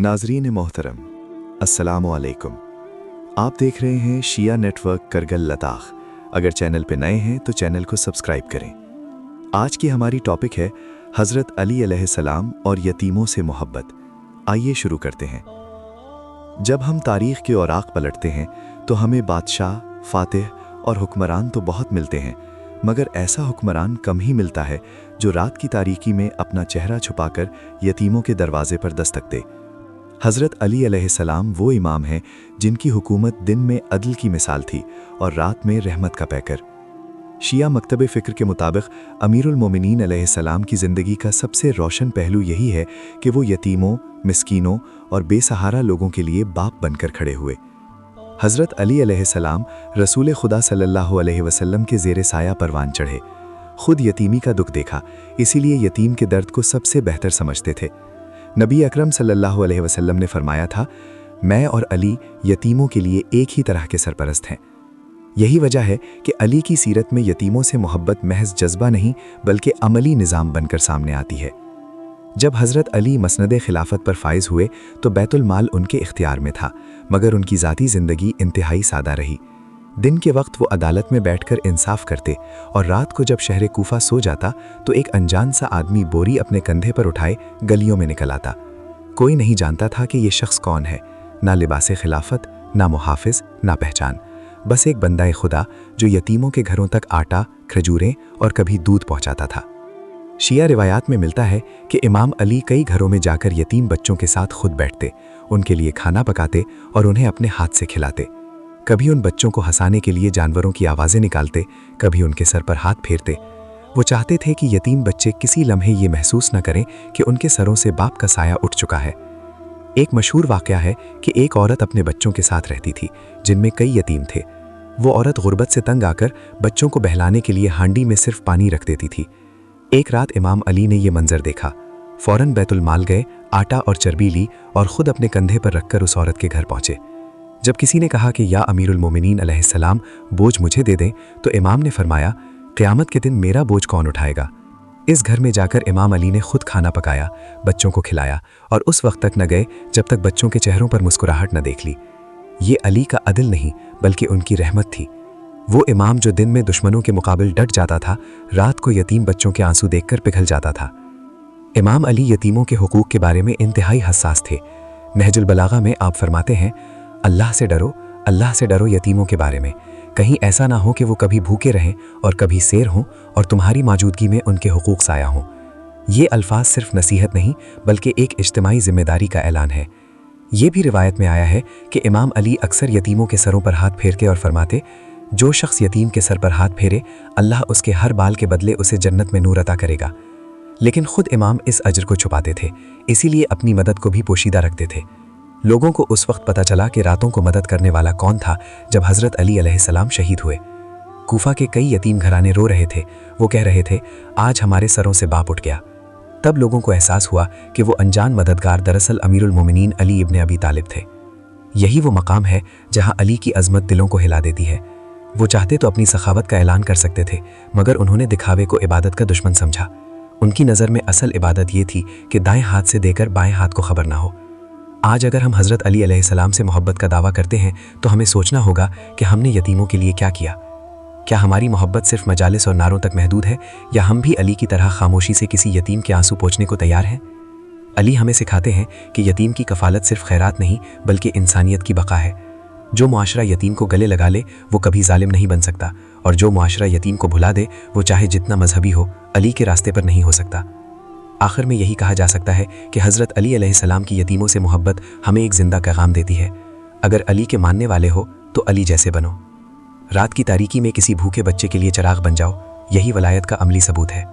नाजरीन मोहतरम, अस्सलामु अलैकुम। आप देख रहे हैं शिया नेटवर्क करगल लताख। अगर चैनल पे नए हैं तो चैनल को सब्सक्राइब करें। आज की हमारी टॉपिक है हज़रत अली अलैहिस्सलाम और यतीमों से मोहब्बत। आइए शुरू करते हैं। जब हम तारीख़ के औराक पलटते हैं तो हमें बादशाह, फातिह और हुक्मरान तो बहुत मिलते हैं, मगर ऐसा हुक्मरान कम ही मिलता है जो रात की तारीकी में अपना चेहरा छुपाकर यतीमों के दरवाजे पर दस्तक दे। हज़रत अली अलैहिस्सलाम वो इमाम हैं जिनकी हुकूमत दिन में अदल की मिसाल थी और रात में रहमत का पैकर। शिया मकतब फ़िक्र के मुताबिक अमीरुल मोमिनीन अलैहिस्सलाम की ज़िंदगी का सबसे रोशन पहलू यही है कि वो यतीमों, मिस्कीनों और बेसहारा लोगों के लिए बाप बनकर खड़े हुए। हज़रत अली अलैहिस्सलाम रसूल खुदा सल्लल्लाहु अलैहि वसल्लम के ज़ेरे साया परवान चढ़े। खुद यतीमी का दुख देखा, इसीलिए यतीम के दर्द को सबसे बेहतर समझते थे। नबी अकरम सल्लल्लाहु अलैहि वसल्लम ने फरमाया था, मैं और अली यतीमों के लिए एक ही तरह के सरपरस्त हैं। यही वजह है कि अली की सीरत में यतीमों से मोहब्बत महज जज्बा नहीं बल्कि अमली निज़ाम बनकर सामने आती है। जब हज़रत अली मसनद खिलाफत पर फाइज हुए तो बैतुल माल उनके इख्तियार में था, मगर उनकी ज़ाती ज़िंदगी इंतहाई सादा रही। दिन के वक्त वो अदालत में बैठकर इंसाफ करते और रात को जब शहर कूफा सो जाता तो एक अनजान सा आदमी बोरी अपने कंधे पर उठाए गलियों में निकल आता। कोई नहीं जानता था कि ये शख्स कौन है, ना लिबास खिलाफत, ना मुहाफिज, ना पहचान, बस एक बंदा खुदा जो यतीमों के घरों तक आटा, खजूरें और कभी दूध पहुंचाता था। शिया रिवायात में मिलता है कि इमाम अली कई घरों में जाकर यतीम बच्चों के साथ खुद बैठते, उनके लिए खाना पकाते और उन्हें अपने हाथ से खिलाते। कभी उन बच्चों को हंसाने के लिए जानवरों की आवाज़ें निकालते, कभी उनके सर पर हाथ फेरते। वो चाहते थे कि यतीम बच्चे किसी लम्हे ये महसूस न करें कि उनके सरों से बाप का साया उठ चुका है। एक मशहूर वाक़या है कि एक औरत अपने बच्चों के साथ रहती थी जिनमें कई यतीम थे। वो औरत गुर्बत से तंग आकर बच्चों को बहलाने के लिए हांडी में सिर्फ पानी रख देती थी। एक रात इमाम अली ने यह मंजर देखा, फ़ौरन बैतुल माल गए, आटा और चर्बी ली और ख़ुद अपने कंधे पर रखकर उस औरत के घर पहुँचे। जब किसी ने कहा कि या अमीरुल मोमिनीन अलैहिस्सलाम बोझ मुझे दे दें, तो इमाम ने फरमाया, क़यामत के दिन मेरा बोझ कौन उठाएगा। इस घर में जाकर इमाम अली ने खुद खाना पकाया, बच्चों को खिलाया और उस वक्त तक न गए जब तक बच्चों के चेहरों पर मुस्कुराहट न देख ली। ये अली का अदल नहीं बल्कि उनकी रहमत थी। वो इमाम जो दिन में दुश्मनों के मुकाबिल डट जाता था, रात को यतीम बच्चों के आंसू देखकर पिघल जाता था। इमाम अली यतीमों के हुकूक के बारे में इंतहाई हसास थे। नहजुल बलागा में आप फरमाते हैं, अल्लाह से डरो यतीमों के बारे में, कहीं ऐसा ना हो कि वो कभी भूखे रहें और कभी सैर हों और तुम्हारी मौजूदगी में उनके हुकूक साया हों। ये अल्फाज सिर्फ नसीहत नहीं बल्कि एक इज्तिमाई जिम्मेदारी का ऐलान है। ये भी रिवायत में आया है कि इमाम अली अक्सर यतीमों के सरों पर हाथ फेरते और फरमाते, जो शख्स यतीम के सर पर हाथ फेरे अल्लाह उसके हर बाल के बदले उसे जन्नत में नूर अता करेगा। लेकिन खुद इमाम इस अजर को छुपाते थे, इसीलिए अपनी मदद को भी पोशीदा रखते थे। लोगों को उस वक्त पता चला कि रातों को मदद करने वाला कौन था जब हज़रत अली अलैहिस्सलाम शहीद हुए। कूफा के कई यतीम घराने रो रहे थे। वो कह रहे थे, आज हमारे सरों से बाप उठ गया। तब लोगों को एहसास हुआ कि वो अनजान मददगार दरअसल अमीरुल मोमिनीन अली इब्न अबी तालिब थे। यही वो मकाम है जहाँ अली की अज़मत दिलों को हिला देती है। वो चाहते तो अपनी सखावत का ऐलान कर सकते थे, मगर उन्होंने दिखावे को इबादत का दुश्मन समझा। उनकी नज़र में असल इबादत ये थी कि दाएं हाथ से देकर बाएं हाथ को खबर ना हो। आज अगर हम हज़रत अली अलैहिस्सलाम से मोहब्बत का दावा करते हैं तो हमें सोचना होगा कि हमने यतीमों के लिए क्या किया। क्या हमारी मोहब्बत सिर्फ मजालिस और नारों तक महदूद है, या हम भी अली की तरह खामोशी से किसी यतीम के आंसू पोंछने को तैयार हैं? अली हमें सिखाते हैं कि यतीम की कफ़ालत सिर्फ खैरात नहीं बल्कि इंसानियत की बका है। जो मुआशरा यतीम को गले लगा ले वो कभी जालिम नहीं बन सकता, और जो मुआशरा यतीम को भुला दे वो चाहे जितना मजहबी हो अली के रास्ते पर नहीं हो सकता। आखिर में यही कहा जा सकता है कि हज़रत अली अलैहिस्सलाम की यतीमों से मोहब्बत हमें एक ज़िंदा पैगाम देती है। अगर अली के मानने वाले हो तो अली जैसे बनो। रात की तारीकी में किसी भूखे बच्चे के लिए चिराग बन जाओ, यही वलायत का अमली सबूत है।